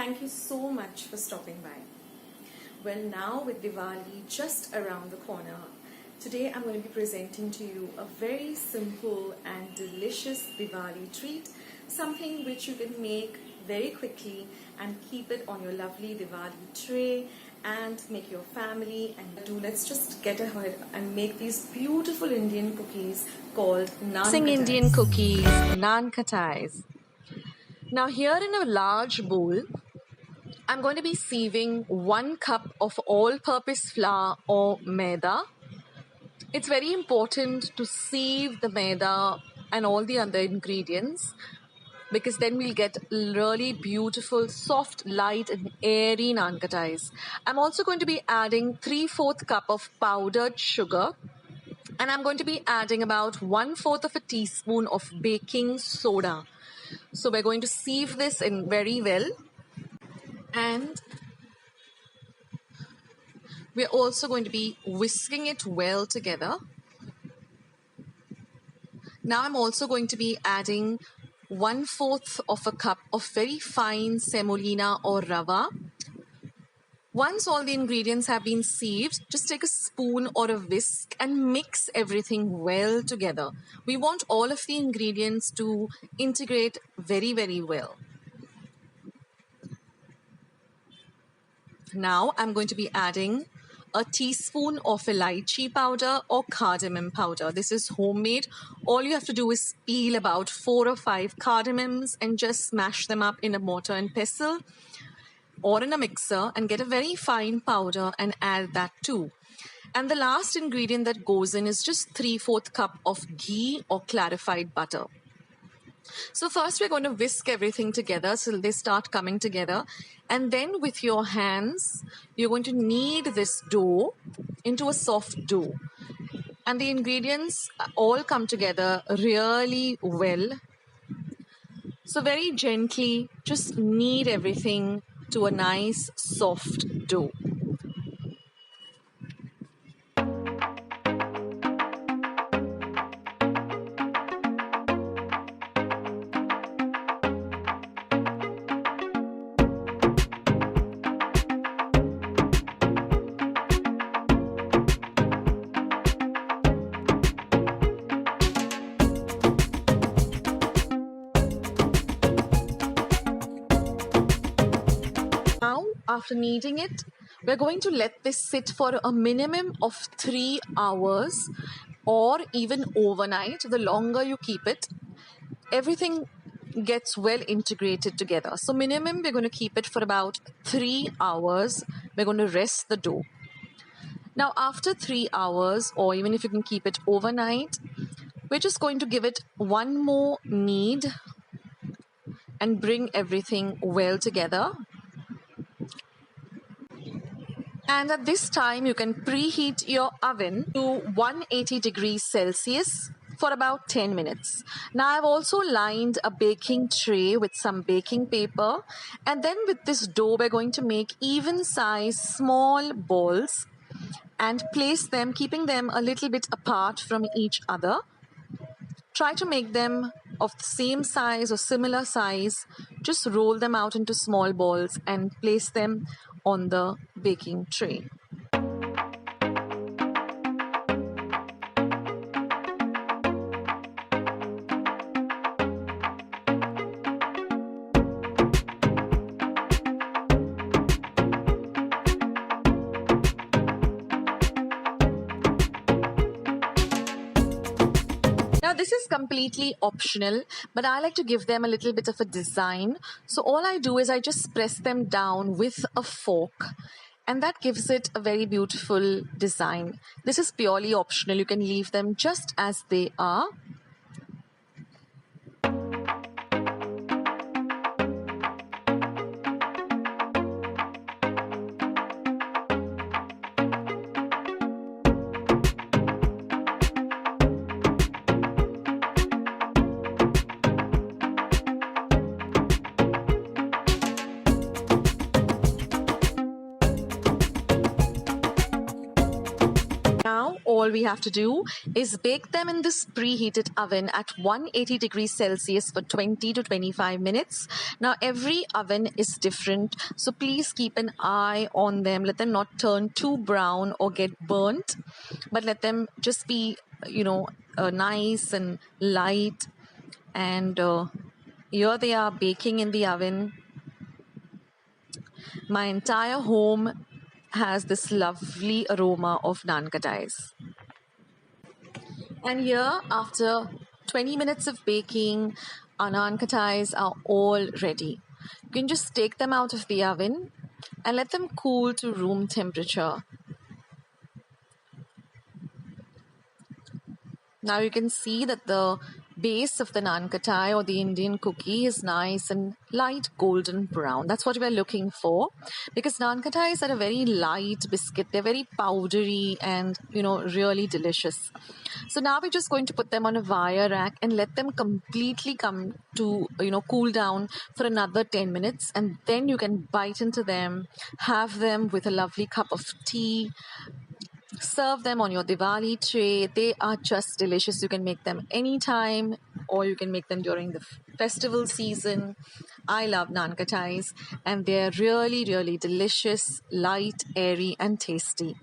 Thank you so much for stopping by. Well, now with Diwali just around the corner, today I'm going to be presenting to you a very simple and delicious Diwali treat, something which you can make very quickly and keep it on your lovely Diwali tray and make your family and do. Let's just get ahead and make these beautiful Indian cookies called Nankhatais. Indian cookies, Nankhatais. Now here in a large bowl, I'm going to be sieving 1 cup of all-purpose flour or maida. It's very important to sieve the maida and all the other ingredients because then we'll get really beautiful, soft, light and airy Nankhatais. I'm also going to be adding 3/4 cup of powdered sugar, and I'm going to be adding about 1/4 of a teaspoon of baking soda. So we're going to sieve this in very well, and we're also going to be whisking it well together. Now I'm also going to be adding 1/4 of a cup of very fine semolina or rava. Once all the ingredients have been sieved, just take a spoon or a whisk and mix everything well together. We want all of the ingredients to integrate very, very well. Now I'm going to be adding a teaspoon of elaichi powder or cardamom powder. This is homemade. All you have to do is peel about 4 or 5 cardamoms and just smash them up in a mortar and pestle or in a mixer and get a very fine powder and add that too. And the last ingredient that goes in is just 3/4 cup of ghee or clarified butter. So first we're going to whisk everything together so they start coming together, and then with your hands you're going to knead this dough into a soft dough, and the ingredients all come together really well. So very gently just knead everything to a nice soft dough. Now, after kneading it, we're going to let this sit for a minimum of 3 hours or even overnight. The longer you keep it, everything gets well integrated together. So minimum, we're going to keep it for about 3 hours. We're going to rest the dough. Now, after 3 hours, or even if you can keep it overnight, we're just going to give it one more knead and bring everything well together. And at this time, you can preheat your oven to 180 degrees Celsius for about 10 minutes. Now, I've also lined a baking tray with some baking paper. And then with this dough, we're going to make even size small balls and place them, keeping them a little bit apart from each other. Try to make them of the same size or similar size. Just roll them out into small balls and place them on the baking tray. Now this is completely optional, but I like to give them a little bit of a design. So all I do is I just press them down with a fork, and that gives it a very beautiful design. This is purely optional. You can leave them just as they are. Now all we have to do is bake them in this preheated oven at 180 degrees Celsius for 20 to 25 minutes. Now every oven is different, so please keep an eye on them. Let them not turn too brown or get burnt, but let them just be, nice and light. And here they are baking in the oven. My entire home has this lovely aroma of Nankhatais. And here, after 20 minutes of baking, our Nankhatais are all ready. You can just take them out of the oven and let them cool to room temperature. Now you can see that the base of the Nankhatai or the Indian cookie is nice and light golden brown. That's what we're looking for, because Nankhatais are a very light biscuit. They're very powdery and, really delicious. So now we're just going to put them on a wire rack and let them completely come to, cool down for another 10 minutes. And then you can bite into them, have them with a lovely cup of tea. Serve them on your Diwali tray. They are just delicious. You can make them anytime, or you can make them during the festival season. I love Nankhatais, and they're really, really delicious, light, airy, and tasty.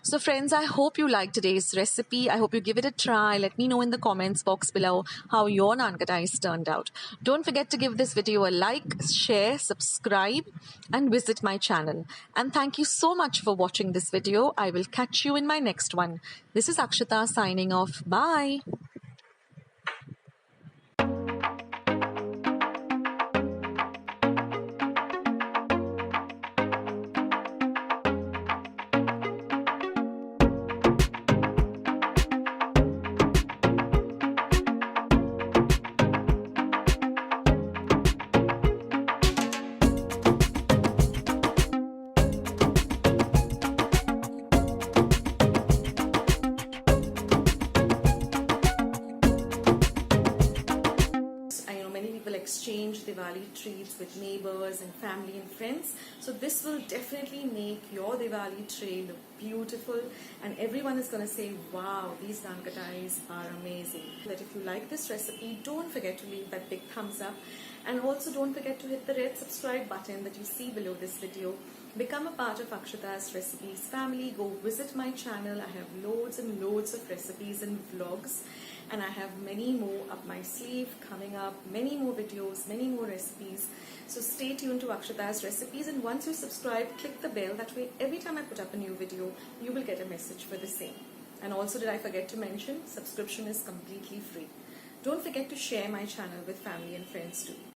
So friends, I hope you liked today's recipe. I hope you give it a try. Let me know in the comments box below how your Nankhatais turned out. Don't forget to give this video a like, share, subscribe, and visit my channel. And thank you so much for watching this video. I will catch you in my next one. This is Akshata signing off. Bye. Exchange Diwali treats with neighbors and family and friends. So this will definitely make your Diwali tray look beautiful, and everyone is going to say, wow, these Nankhatais are amazing. That if you like this recipe, don't forget to leave that big thumbs up, and also don't forget to hit the red subscribe button that you see below this video. Become a part of Akshata's Recipes family. Go visit my channel. I have loads and loads of recipes and vlogs, and I have many more up my sleeve coming up, many more videos, many more recipes. So stay tuned to Akshata's Recipes, and once you subscribe, click the bell. That way every time I put up a new video, you will get a message for the same. And also, did I forget to mention, subscription is completely free. Don't forget to share my channel with family and friends too.